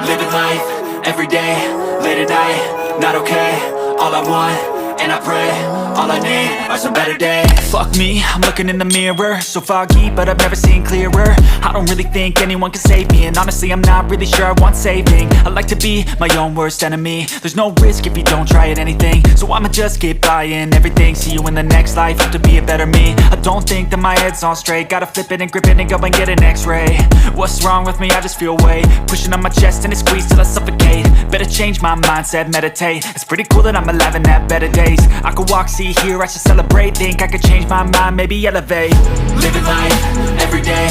Living life, everyday, late at night, not okay. All I want, and I pray, all I need are some better days. Fuck me, I'm looking in the mirror, so foggy, but I've never seen clearer. I don't really think anyone can save me, and honestly I'm not really sure I want saving. I like to be my own worst enemy. There's no risk if you don't try at anything, so I'ma just get buying everything. See you in the next life, have to be a better me. I don't think that my head's on straight, gotta flip it and grip it and go and get an x-ray. What's wrong with me? I just feel weight pushing on my chest and it squeezes till I suffocate. Better change my mindset, meditate. It's pretty cool that I'm alive and have better days. I could walk, see, hear, I should celebrate. Think I could change my mind, maybe elevate. Living life, everyday,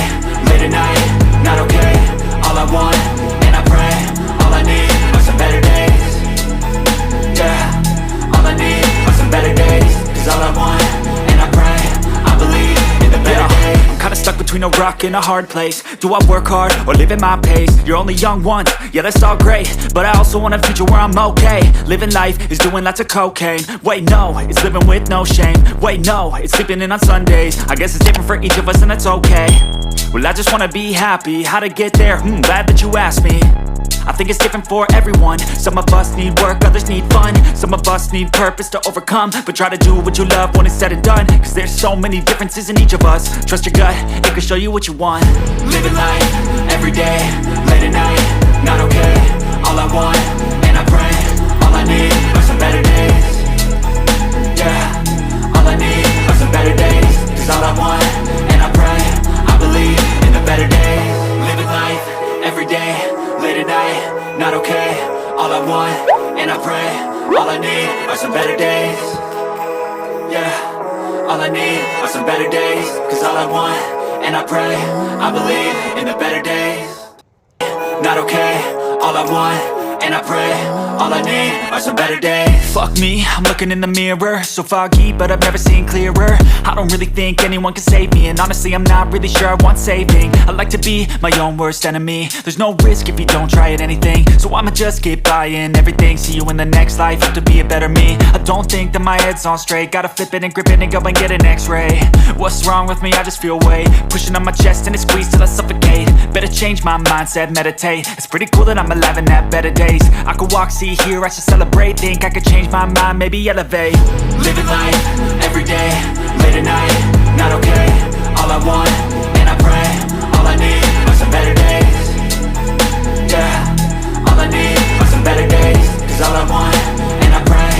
late at night, not okay. All I want, and I pray, all I need are some better days. Yeah, all I need are some better days. Cause all I want, and I pray, I believe in the better days. I'm kinda stuck between a rock and a hard place. Do I work hard or live at my pace? You're only young once, yeah that's all great, but I also want a future where I'm okay. Living life is doing lots of cocaine. Wait no, it's living with no shame. Wait no, it's sleeping in on Sundays. I guess it's different for each of us and that's okay. Well I just wanna be happy, how to get there? Glad that you asked me. I think it's different for everyone. Some of us need work, others need fun. Some of us need purpose to overcome. But try to do what you love when it's said and done. Cause there's so many differences in each of us. Trust your gut, it can show you what you want. Living life, everyday, late at night, not okay. All I want, and I pray, all I need are some better days. Yeah, all I need are some better days. Cause all I want, and I pray, I believe in the better days. Living life, everyday, late at night, not okay. All I want, and I pray, all I need are some better days. Yeah, all I need are some better days. Cause all I want, and I pray, I believe in the better days. Not okay, all I want, and I pray, all I need are some better days. Fuck me, I'm looking in the mirror, so foggy, but I've never seen clearer. I don't really think anyone can save me, and honestly I'm not really sure I want saving. I like to be my own worst enemy. There's no risk if you don't try at anything, so I'ma just get buying everything. See you in the next life, have to be a better me. I don't think that my head's on straight, gotta flip it and grip it and go and get an x-ray. What's wrong with me? I just feel weight pushing on my chest and it squeezes till I suffocate. Better change my mindset, meditate. It's pretty cool that I'm alive and have better days. I could walk, see, hear, I should celebrate. Think I could change my mind, maybe elevate. Living life, everyday, late at night, not okay. All I want, and I pray, all I need are some better days. Yeah, all I need are some better days. Cause all I want, and I pray,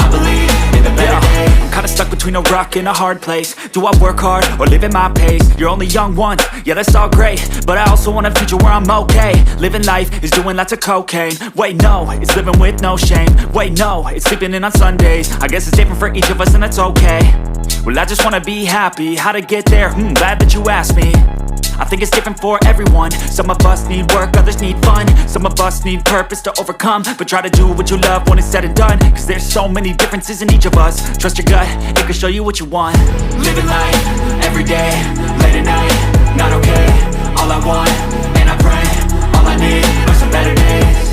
I believe in the better days. I'm kinda stuck between a rock and a hard place. Do I work hard or live at my pace? You're only young once, yeah that's all great, but I also want a future where I'm okay. Living life is doing lots of cocaine. Wait no, it's living with no shame. Wait no, it's sleeping in on Sundays. I guess it's different for each of us and that's okay. Well I just wanna be happy, how to get there? Glad that you asked me. I think it's different for everyone. Some of us need work, others need fun. Some of us need purpose to overcome. But try to do what you love when it's said and done. Cause there's so many differences in each of us. Trust your gut, it can show you what you want. Living life, everyday, late at night, not okay. All I want, and I pray, all I need are some better days.